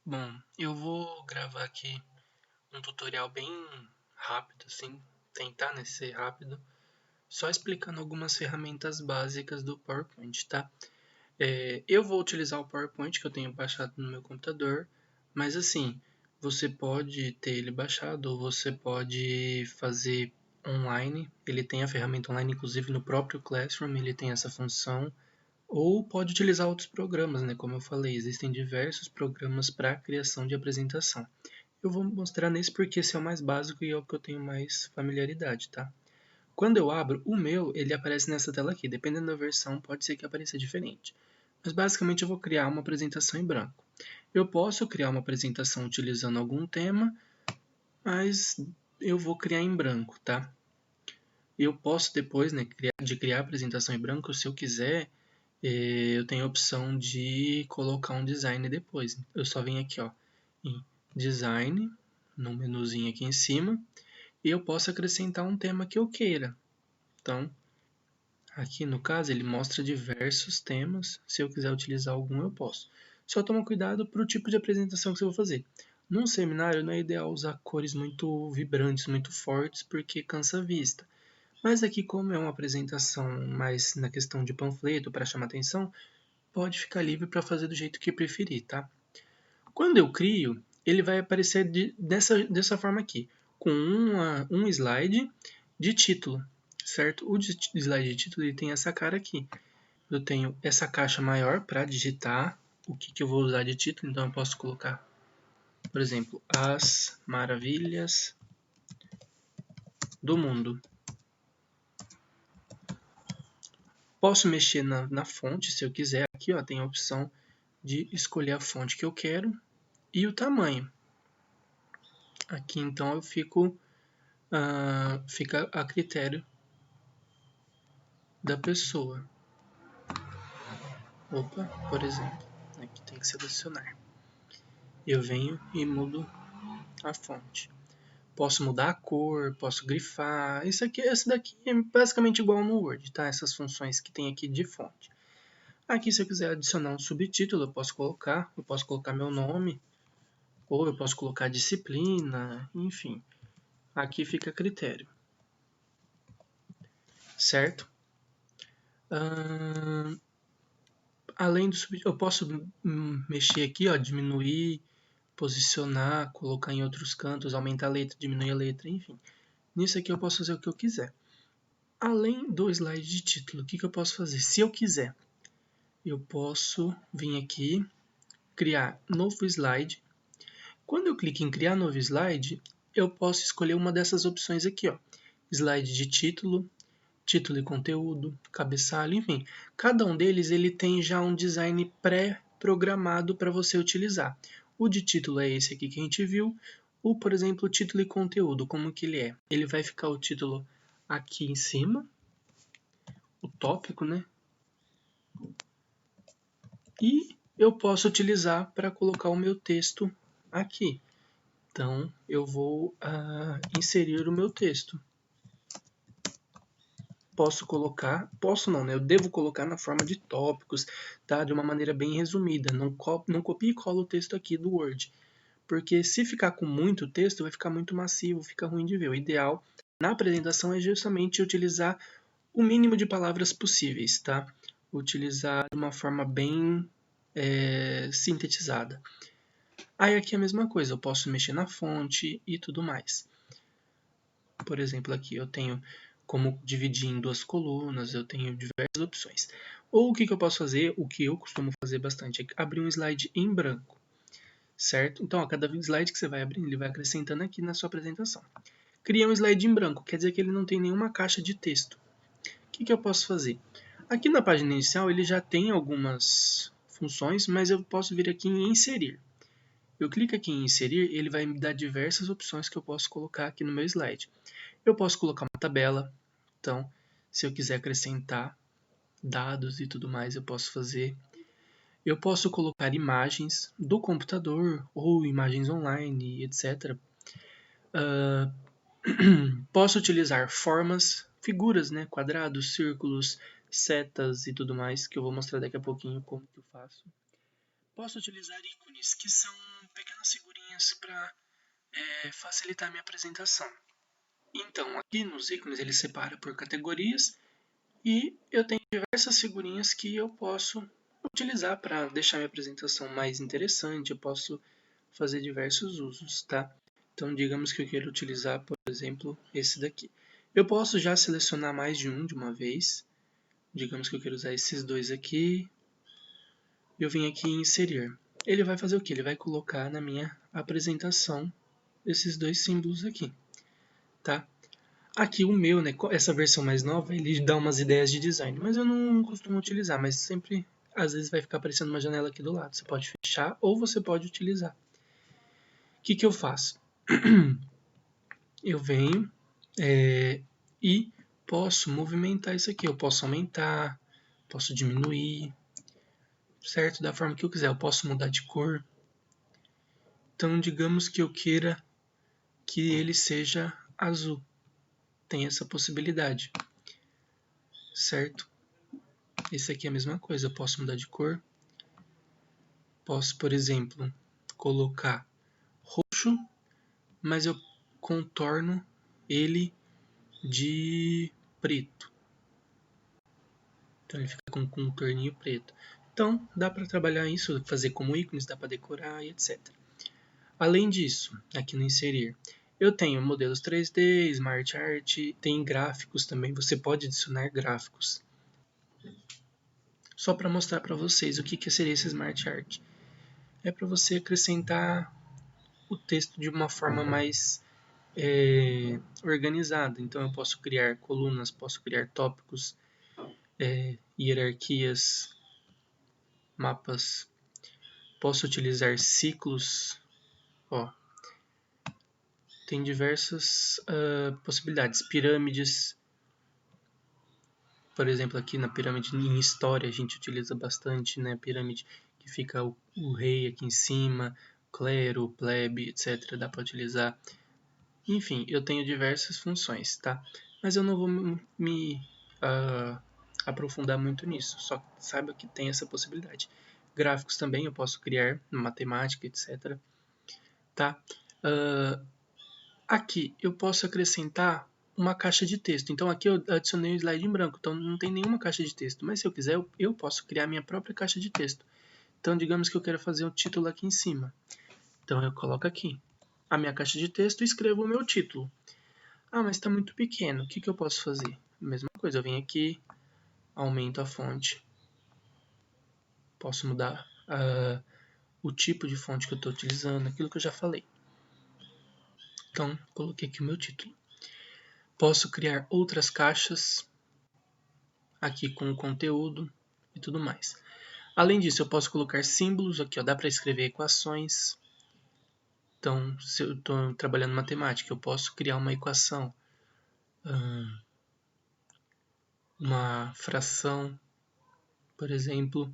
Bom, eu vou gravar aqui um tutorial bem rápido, assim, tentar, né, ser rápido, só explicando algumas ferramentas básicas do PowerPoint, tá? Eu vou utilizar o PowerPoint que eu tenho baixado no meu computador, mas assim, você pode ter ele baixado ou você pode fazer online. Ele tem a ferramenta online, inclusive no próprio Classroom, ele tem essa função. Ou pode utilizar outros programas, né? Como eu falei, existem diversos programas para criação de apresentação. Eu vou mostrar nesse porque esse é o mais básico e é o que eu tenho mais familiaridade, tá? Quando eu abro o meu, ele aparece nessa tela aqui. Dependendo da versão, pode ser que apareça diferente. Mas basicamente eu vou criar uma apresentação em branco. Eu posso criar uma apresentação utilizando algum tema, mas eu vou criar em branco, tá? Eu posso depois, né, criar a apresentação em branco, se eu quiser, eu tenho a opção de colocar um design depois. Eu só venho aqui, ó, em design, no menuzinho aqui em cima, e eu posso acrescentar um tema que eu queira. Então, aqui no caso ele mostra diversos temas. Se eu quiser utilizar algum, eu posso. Só toma cuidado para o tipo de apresentação que você vai fazer. Num seminário não é ideal usar cores muito vibrantes, muito fortes, porque cansa a vista. Mas aqui, como é uma apresentação mais na questão de panfleto para chamar atenção, pode ficar livre para fazer do jeito que preferir, tá? Quando eu crio, ele vai aparecer dessa forma aqui, com um slide de título, certo? O slide de título ele tem essa cara aqui. Eu tenho essa caixa maior para digitar o que eu vou usar de título, então eu posso colocar, por exemplo, As Maravilhas do Mundo. Posso mexer na fonte se eu quiser. Aqui ó, tem a opção de escolher a fonte que eu quero e o tamanho. Aqui então eu fica a critério da pessoa. Opa, por exemplo, aqui tem que selecionar. Eu venho e mudo a fonte. Posso mudar a cor, posso grifar. Esse daqui é basicamente igual no Word, tá? Essas funções que tem aqui de fonte. Aqui, se eu quiser adicionar um subtítulo, eu posso colocar meu nome, ou eu posso colocar disciplina, enfim. Aqui fica a critério, certo? Além do subtítulo, eu posso mexer aqui, ó, diminuir, posicionar, colocar em outros cantos, aumentar a letra, diminuir a letra, enfim. Nisso aqui eu posso fazer o que eu quiser. Além do slide de título, o que eu posso fazer? Se eu quiser, eu posso vir aqui, criar novo slide. Quando eu clico em criar novo slide, eu posso escolher uma dessas opções aqui, ó. Slide de título, título e conteúdo, cabeçalho, enfim. Cada um deles ele tem já um design pré-programado para você utilizar. O de título é esse aqui que a gente viu. O, por exemplo, título e conteúdo, como que ele é? Ele vai ficar o título aqui em cima, o tópico, né? E eu posso utilizar para colocar o meu texto aqui. Então, eu vou inserir o meu texto. Posso não, né? Eu devo colocar na forma de tópicos, tá? De uma maneira bem resumida. Não copie e cola o texto aqui do Word. Porque se ficar com muito texto, vai ficar muito massivo, fica ruim de ver. O ideal na apresentação é justamente utilizar o mínimo de palavras possíveis, tá? Utilizar de uma forma bem sintetizada. Aí aqui é a mesma coisa, eu posso mexer na fonte e tudo mais. Por exemplo, aqui eu tenho como dividir em duas colunas, eu tenho diversas opções. Ou o que eu posso fazer, o que eu costumo fazer bastante, é abrir um slide em branco, certo? Então, a cada slide que você vai abrindo, ele vai acrescentando aqui na sua apresentação. Cria um slide em branco, quer dizer que ele não tem nenhuma caixa de texto. O que eu posso fazer? Aqui na página inicial, ele já tem algumas funções, mas eu posso vir aqui em inserir. Eu clico aqui em inserir, ele vai me dar diversas opções que eu posso colocar aqui no meu slide. Eu posso colocar uma tabela, então se eu quiser acrescentar dados e tudo mais, eu posso fazer. Eu posso colocar imagens do computador ou imagens online, etc. Posso utilizar formas, figuras, né, quadrados, círculos, setas e tudo mais, que eu vou mostrar daqui a pouquinho como que eu faço. Posso utilizar ícones, que são pequenas figurinhas para facilitar a minha apresentação. Então, aqui nos ícones ele separa por categorias e eu tenho diversas figurinhas que eu posso utilizar para deixar minha apresentação mais interessante. Eu posso fazer diversos usos, tá? Então, digamos que eu queira utilizar, por exemplo, esse daqui. Eu posso já selecionar mais de um de uma vez. Digamos que eu quero usar esses dois aqui. Eu vim aqui em inserir. Ele vai fazer o que? Ele vai colocar na minha apresentação esses dois símbolos aqui, tá? Aqui o meu, né, essa versão mais nova, ele dá umas ideias de design, mas eu não costumo utilizar, mas sempre, às vezes vai ficar aparecendo uma janela aqui do lado. Você pode fechar ou você pode utilizar. O que eu faço? Eu venho e posso movimentar isso aqui. Eu posso aumentar, posso diminuir, certo? Da forma que eu quiser. Eu posso mudar de cor. Então, digamos que eu queira que ele seja azul. Tem essa possibilidade, certo? Esse aqui é a mesma coisa. Eu posso mudar de cor. Posso, por exemplo, colocar roxo, mas eu contorno ele de preto. Então ele fica com um contorninho preto. Então dá para trabalhar isso, fazer como ícones, dá para decorar e etc. Além disso, aqui no inserir, eu tenho modelos 3D, Smart Art, tem gráficos também, você pode adicionar gráficos. Só para mostrar para vocês o que seria esse Smart Art. É para você acrescentar o texto de uma forma mais organizada. Então eu posso criar colunas, posso criar tópicos, hierarquias, mapas. Posso utilizar ciclos. Ó, tem diversas possibilidades. Pirâmides. Por exemplo, aqui na pirâmide em história a gente utiliza bastante, né? Pirâmide que fica o rei aqui em cima, clero, plebe, etc. Dá para utilizar. Enfim, eu tenho diversas funções, tá? Mas eu não vou me aprofundar muito nisso. Só saiba que tem essa possibilidade. Gráficos também eu posso criar, matemática, etc. Tá? Aqui eu posso acrescentar uma caixa de texto. Então aqui eu adicionei um slide em branco, então não tem nenhuma caixa de texto. Mas se eu quiser, eu posso criar minha própria caixa de texto. Então digamos que eu quero fazer um título aqui em cima. Então eu coloco aqui a minha caixa de texto e escrevo o meu título. Ah, mas está muito pequeno. O que eu posso fazer? Mesma coisa, eu venho aqui, aumento a fonte. Posso mudar o tipo de fonte que eu estou utilizando, aquilo que eu já falei. Então, coloquei aqui o meu título. Posso criar outras caixas aqui com o conteúdo e tudo mais. Além disso, eu posso colocar símbolos aqui, ó, dá para escrever equações. Então, se eu estou trabalhando matemática, eu posso criar uma equação, uma fração, por exemplo,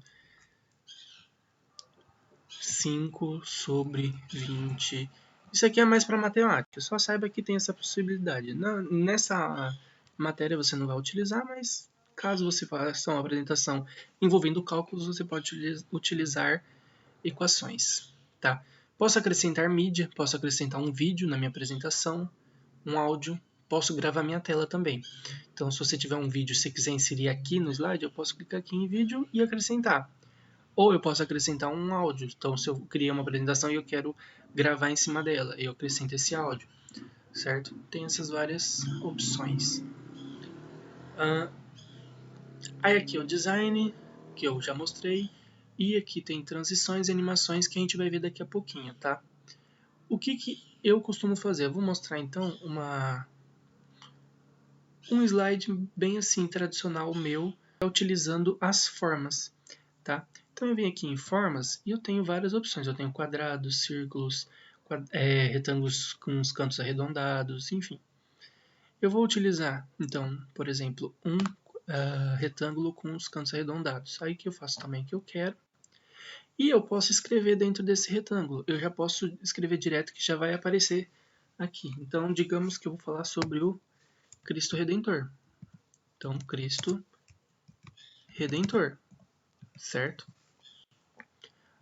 5 sobre 20. Isso aqui é mais para matemática, só saiba que tem essa possibilidade. Nessa matéria você não vai utilizar, mas caso você faça uma apresentação envolvendo cálculos, você pode utilizar equações. Tá? Posso acrescentar mídia, posso acrescentar um vídeo na minha apresentação, um áudio, posso gravar minha tela também. Então, se você tiver um vídeo e você quiser inserir aqui no slide, eu posso clicar aqui em vídeo e acrescentar. Ou eu posso acrescentar um áudio. Então, se eu criei uma apresentação e eu quero gravar em cima dela, eu acrescento esse áudio, certo? Tem essas várias opções. Aí aqui o design, que eu já mostrei, e aqui tem transições e animações que a gente vai ver daqui a pouquinho, tá? O que eu costumo fazer? Eu vou mostrar então um slide bem assim tradicional meu, utilizando as formas, tá? Então eu venho aqui em formas e eu tenho várias opções. Eu tenho quadrados, círculos, retângulos com os cantos arredondados, enfim. Eu vou utilizar, então, por exemplo, um retângulo com os cantos arredondados. Aí que eu faço também o que eu quero. E eu posso escrever dentro desse retângulo. Eu já posso escrever direto que já vai aparecer aqui. Então, digamos que eu vou falar sobre o Cristo Redentor. Então, Cristo Redentor, certo?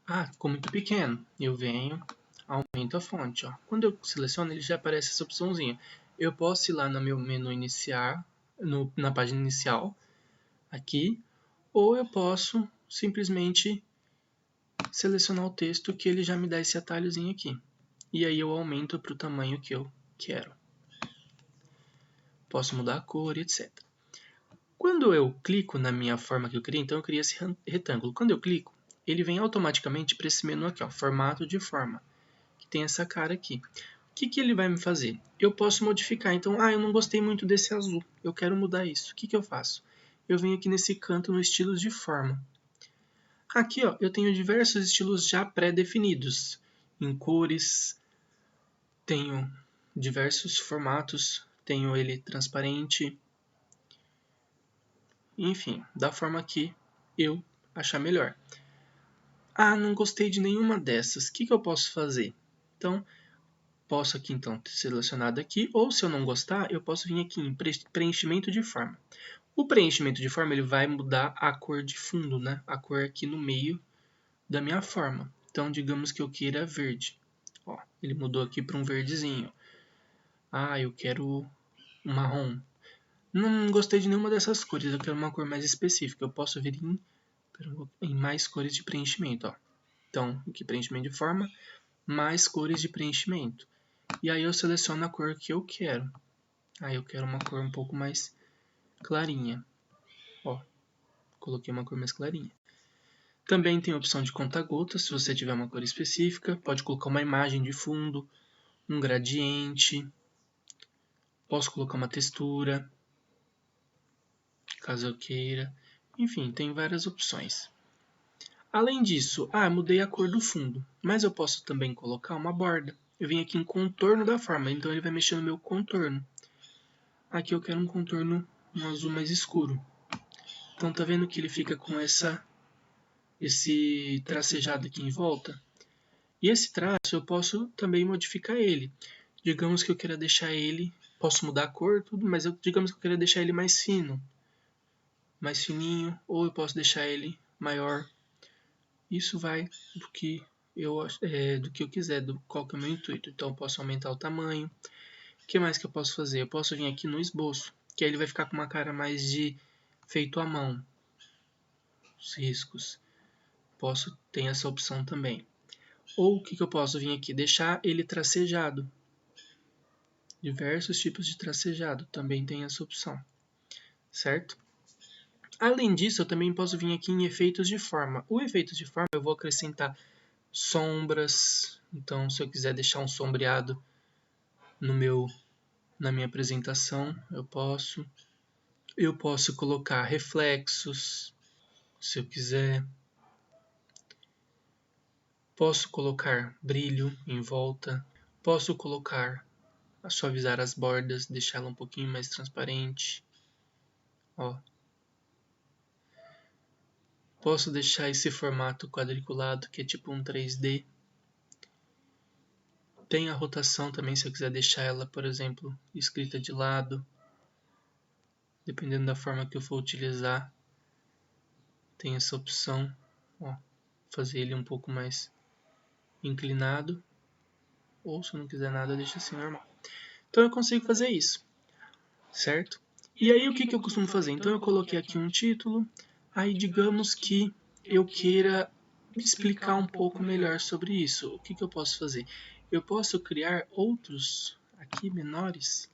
Ah, ficou muito pequeno. Eu venho aumento a fonte. Ó. Quando eu seleciono, ele já aparece essa opçãozinha. Eu posso ir lá no meu menu iniciar, na página inicial, aqui, ou eu posso simplesmente selecionar o texto que ele já me dá esse atalhozinho aqui. E aí eu aumento para o tamanho que eu quero. Posso mudar a cor, etc. Quando eu clico na minha forma que eu criei, então eu criei esse retângulo. Quando eu clico, ele vem automaticamente para esse menu aqui, ó, formato de forma, que tem essa cara aqui. O que ele vai me fazer? Eu posso modificar. Então, eu não gostei muito desse azul, eu quero mudar isso. O que eu faço? Eu venho aqui nesse canto no estilos de forma. Aqui, ó, eu tenho diversos estilos já pré-definidos. Em cores, tenho diversos formatos, tenho ele transparente, enfim, da forma que eu achar melhor. Não gostei de nenhuma dessas, o que eu posso fazer? Então, posso aqui então ter selecionado aqui, ou se eu não gostar, eu posso vir aqui em preenchimento de forma. O preenchimento de forma ele vai mudar a cor de fundo, né? A cor aqui no meio da minha forma. Então, digamos que eu queira verde. Ó, ele mudou aqui para um verdezinho. Eu quero um marrom. Não gostei de nenhuma dessas cores, eu quero uma cor mais específica. Eu posso vir em mais cores de preenchimento. Ó. Então, aqui preenchimento de forma, mais cores de preenchimento. E aí eu seleciono a cor que eu quero. Aí eu quero uma cor um pouco mais clarinha. Ó, coloquei uma cor mais clarinha. Também tem a opção de conta-gotas, se você tiver uma cor específica. Pode colocar uma imagem de fundo, um gradiente. Posso colocar uma textura, caso eu queira. Enfim, tem várias opções. Além disso, mudei a cor do fundo, mas eu posso também colocar uma borda. Eu vim aqui em contorno da forma, então ele vai mexer no meu contorno. Aqui eu quero um contorno um azul mais escuro. Então tá vendo que ele fica com esse tracejado aqui em volta? E esse traço eu posso também modificar ele. Digamos que eu queira deixar ele, posso mudar a cor, tudo, mas digamos que eu queira deixar ele mais fino, mais fininho, ou eu posso deixar ele maior. Isso vai do que eu quiser, qual que é o meu intuito. Então eu posso aumentar o tamanho. O que mais que eu posso fazer? Eu posso vir aqui no esboço, que aí ele vai ficar com uma cara mais de feito à mão. Os riscos. Tem essa opção também. Ou o que eu posso vir aqui? Deixar ele tracejado. Diversos tipos de tracejado também tem essa opção. Certo? Além disso, eu também posso vir aqui em efeitos de forma. O efeito de forma eu vou acrescentar sombras. Então, se eu quiser deixar um sombreado na minha apresentação, eu posso. Eu posso colocar reflexos, se eu quiser. Posso colocar brilho em volta. Posso suavizar as bordas, deixá-la um pouquinho mais transparente. Ó. Posso deixar esse formato quadriculado, que é tipo um 3D. Tem a rotação também, se eu quiser deixar ela, por exemplo, escrita de lado. Dependendo da forma que eu for utilizar, tem essa opção. Ó, fazer ele um pouco mais inclinado. Ou se eu não quiser nada, deixa assim normal. Então eu consigo fazer isso, certo? E aí o que eu costumo fazer? Então eu coloquei aqui um título. Aí digamos que eu queira explicar um pouco melhor sobre isso. O que eu posso fazer? Eu posso criar outros aqui menores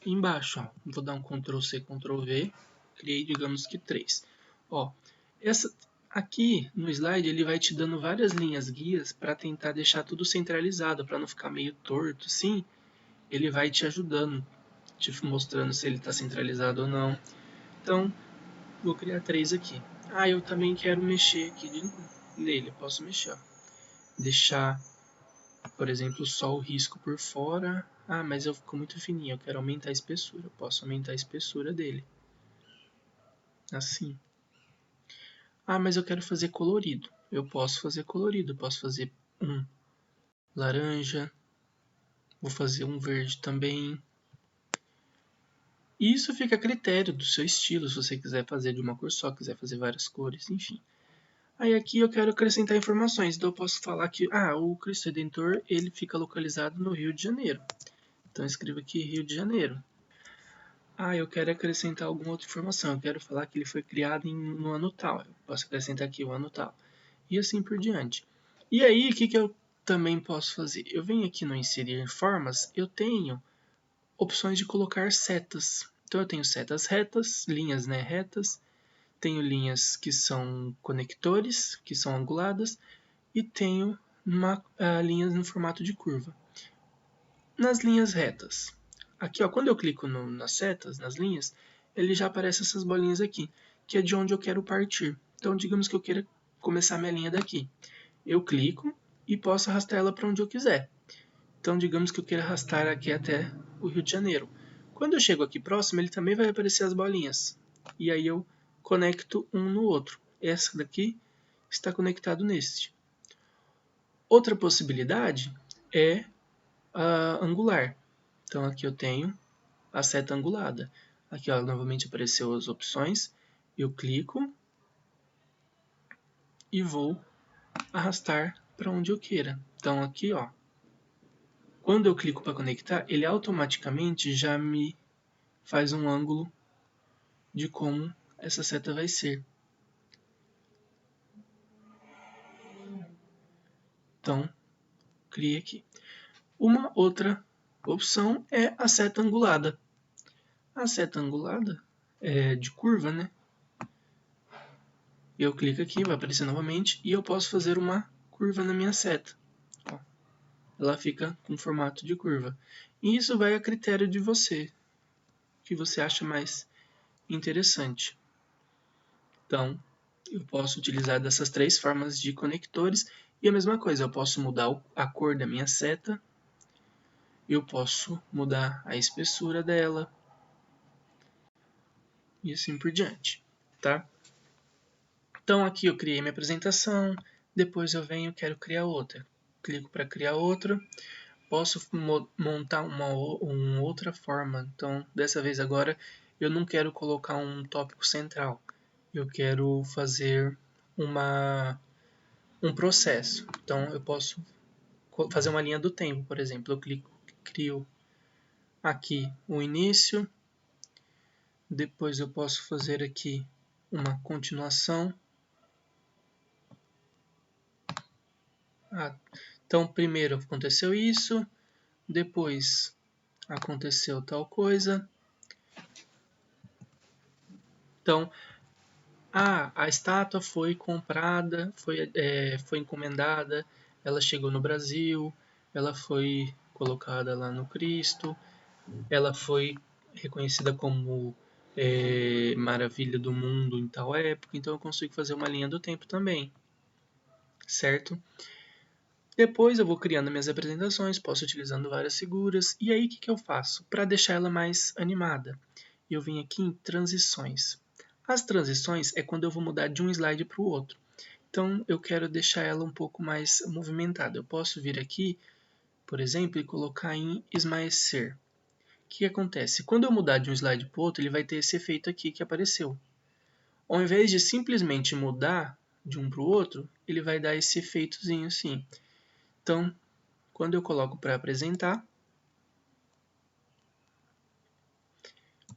embaixo. Ó. Vou dar um Ctrl C, Ctrl V. Criei, digamos que 3. Ó, aqui no slide ele vai te dando várias linhas guias para tentar deixar tudo centralizado, para não ficar meio torto, sim. Ele vai te ajudando, te mostrando se ele está centralizado ou não. Então, vou criar 3 aqui. Eu também quero mexer aqui nele. Posso mexer. Ó. Deixar, por exemplo, só o risco por fora. Mas eu fico muito fininho. Eu quero aumentar a espessura. Eu posso aumentar a espessura dele. Assim. Mas eu quero fazer colorido. Eu posso fazer colorido. Posso fazer um laranja. Vou fazer um verde também. E isso fica a critério do seu estilo. Se você quiser fazer de uma cor só, quiser fazer várias cores, enfim. Aí aqui eu quero acrescentar informações, então eu posso falar que o Cristo Redentor ele fica localizado no Rio de Janeiro. Então eu escrevo aqui Rio de Janeiro. Eu quero acrescentar alguma outra informação, eu quero falar que ele foi criado no ano tal, eu posso acrescentar aqui o ano tal. E assim por diante. E aí, o que eu também posso fazer? Eu venho aqui no Inserir Formas, eu tenho opções de colocar setas. Então eu tenho setas retas, linhas retas, tenho linhas que são conectores, que são anguladas, e tenho linhas no formato de curva. Nas linhas retas, aqui quando eu clico nas setas, nas linhas, ele já aparece essas bolinhas aqui, que é de onde eu quero partir. Então digamos que eu queira começar minha linha daqui. Eu clico e posso arrastar ela para onde eu quiser. Então digamos que eu queira arrastar aqui até o Rio de Janeiro. Quando eu chego aqui próximo, ele também vai aparecer as bolinhas. E aí eu conecto um no outro. Essa daqui está conectado neste. Outra possibilidade é a angular. Então aqui eu tenho a seta angulada. Aqui novamente apareceu as opções. Eu clico e vou arrastar para onde eu queira. Então aqui, quando eu clico para conectar, ele automaticamente já me faz um ângulo de como essa seta vai ser. Então, criei aqui. Uma outra opção é a seta angulada. A seta angulada é de curva, né? Eu clico aqui, vai aparecer novamente, e eu posso fazer uma curva na minha seta. Ela fica com formato de curva. E isso vai a critério de você, o que você acha mais interessante. Então, eu posso utilizar dessas três formas de conectores. E a mesma coisa, eu posso mudar a cor da minha seta, eu posso mudar a espessura dela, e assim por diante, tá? Então aqui eu criei minha apresentação, depois eu venho e quero criar outra. Clico para criar outra, posso montar uma outra forma. Então dessa vez agora eu não quero colocar um tópico central, eu quero fazer um processo. Então eu posso fazer uma linha do tempo, por exemplo. Eu crio aqui o início, depois eu posso fazer aqui uma continuação. Então primeiro aconteceu isso, depois aconteceu tal coisa. Então a estátua foi comprada, foi encomendada, ela chegou no Brasil, ela foi colocada lá no Cristo, ela foi reconhecida como maravilha do mundo em tal época, então eu consigo fazer uma linha do tempo também, certo? Depois eu vou criando minhas apresentações, posso utilizando várias figuras, e aí o que eu faço? Para deixar ela mais animada, eu vim aqui em transições. As transições é quando eu vou mudar de um slide para o outro. Então eu quero deixar ela um pouco mais movimentada. Eu posso vir aqui, por exemplo, e colocar em esmaecer. O que acontece? Quando eu mudar de um slide para o outro, ele vai ter esse efeito aqui que apareceu. Ao invés de simplesmente mudar de um para o outro, ele vai dar esse efeitozinho assim. Então, quando eu coloco para apresentar,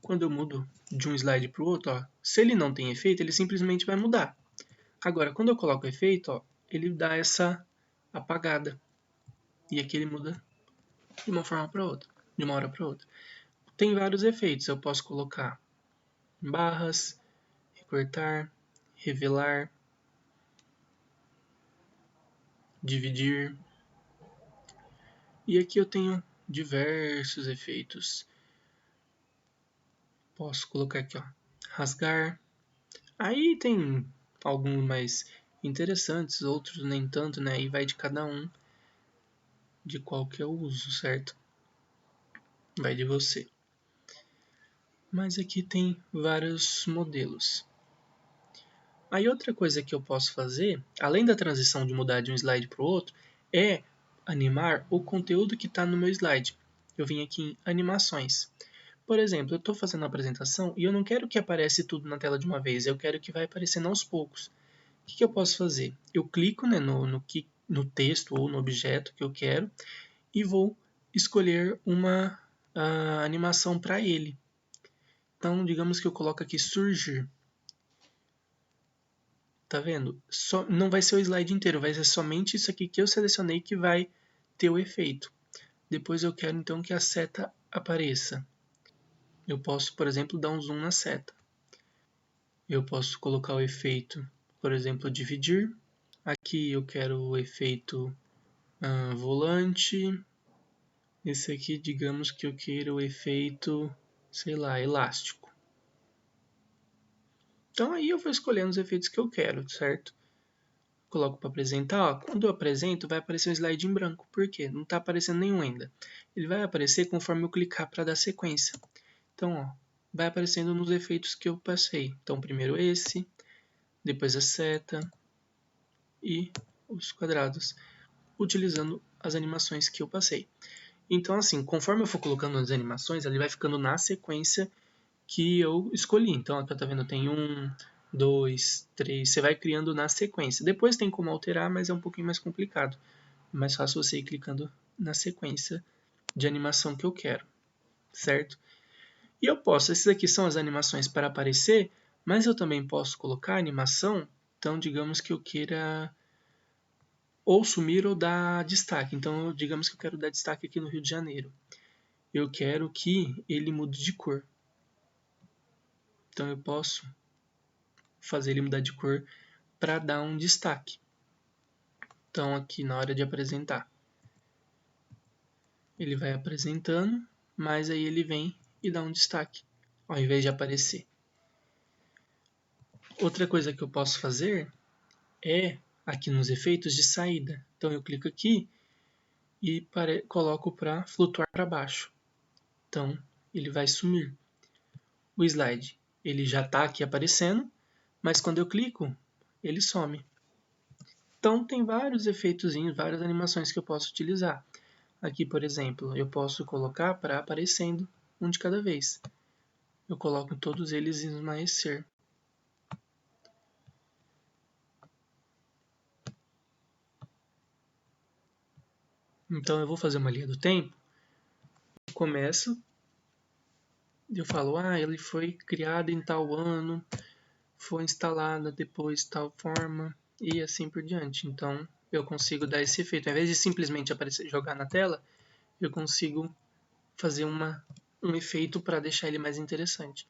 quando eu mudo de um slide para o outro, se ele não tem efeito, ele simplesmente vai mudar. Agora, quando eu coloco efeito, ele dá essa apagada. E aqui ele muda de uma forma para outra, de uma hora para outra. Tem vários efeitos. Eu posso colocar barras, recortar, revelar, dividir. E aqui eu tenho diversos efeitos. Posso colocar aqui, rasgar. Aí tem alguns mais interessantes, outros nem tanto, né? E vai de cada um, de qual que é o uso, certo? Vai de você. Mas aqui tem vários modelos. Aí outra coisa que eu posso fazer, além da transição de mudar de um slide para o outro, é animar o conteúdo que está no meu slide. Eu vim aqui em animações. Por exemplo, eu estou fazendo a apresentação e eu não quero que apareça tudo na tela de uma vez, eu quero que vai aparecendo aos poucos. que eu posso fazer? Eu clico, né, no texto ou no objeto que eu quero e vou escolher uma animação para ele. Então, digamos que eu coloco aqui surgir. Tá vendo? Não vai ser o slide inteiro, vai ser somente isso aqui que eu selecionei que vai ter o efeito. Depois eu quero então que a seta apareça. Eu posso, por exemplo, dar um zoom na seta. Eu posso colocar o efeito, por exemplo, dividir. Aqui eu quero o efeito volante. Esse aqui, digamos que eu queira o efeito, sei lá, elástico. Então aí eu vou escolhendo os efeitos que eu quero, certo? Coloco para apresentar, ó, quando eu apresento vai aparecer um slide em branco, por quê? Não está aparecendo nenhum ainda. Ele vai aparecer conforme eu clicar para dar sequência. Então, ó, vai aparecendo nos efeitos que eu passei. Então, primeiro esse, depois a seta e os quadrados, utilizando as animações que eu passei. Então, assim, conforme eu for colocando as animações, ele vai ficando na sequência que eu escolhi. Então, aqui, tá vendo? Tem 1, 2, 3. Você vai criando na sequência. Depois tem como alterar, mas é um pouquinho mais complicado. É mais fácil você ir clicando na sequência de animação que eu quero, certo? E eu posso, esses aqui são as animações para aparecer, mas eu também posso colocar animação. Então, digamos que eu queira ou sumir ou dar destaque. Então, digamos que eu quero dar destaque aqui no Rio de Janeiro. Eu quero que ele mude de cor. Então, eu posso fazer ele mudar de cor para dar um destaque. Então, aqui na hora de apresentar, ele vai apresentando, mas aí ele vem e dá um destaque, ao invés de aparecer. Outra coisa que eu posso fazer é aqui nos efeitos de saída. Então eu clico aqui e coloco para flutuar para baixo. Então ele vai sumir. O slide ele já está aqui aparecendo, mas quando eu clico ele some. Então tem vários efeitos, várias animações que eu posso utilizar. Aqui, por exemplo, eu posso colocar para aparecendo um de cada vez. Eu coloco todos eles em esmaecer. Então eu vou fazer uma linha do tempo. Eu começo, eu falo, ele foi criado em tal ano, foi instalada depois de tal forma e assim por diante. Então eu consigo dar esse efeito. Ao invés de simplesmente aparecer, jogar na tela, eu consigo fazer um efeito para deixar ele mais interessante.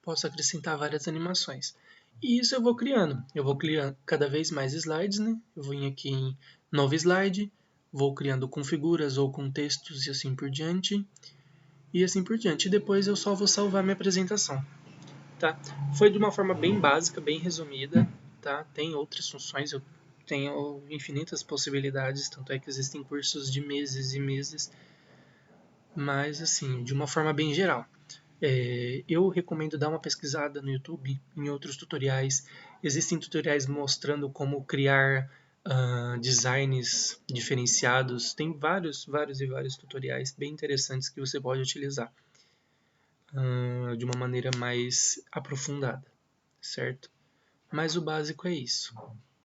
Posso acrescentar várias animações. E isso eu vou criando. Eu vou criando cada vez mais slides, né? Eu vou aqui em novo slide, vou criando com figuras ou com textos e assim por diante. E assim por diante. E depois eu só vou salvar minha apresentação. Tá? Foi de uma forma bem básica, bem resumida. Tá? Tem outras funções, eu tenho infinitas possibilidades, tanto é que existem cursos de meses e meses. Mas assim, de uma forma bem geral. Eu recomendo dar uma pesquisada no YouTube, em outros tutoriais. Existem tutoriais mostrando como criar designs diferenciados. Tem vários e vários tutoriais bem interessantes que você pode utilizar de uma maneira mais aprofundada, certo? Mas o básico é isso.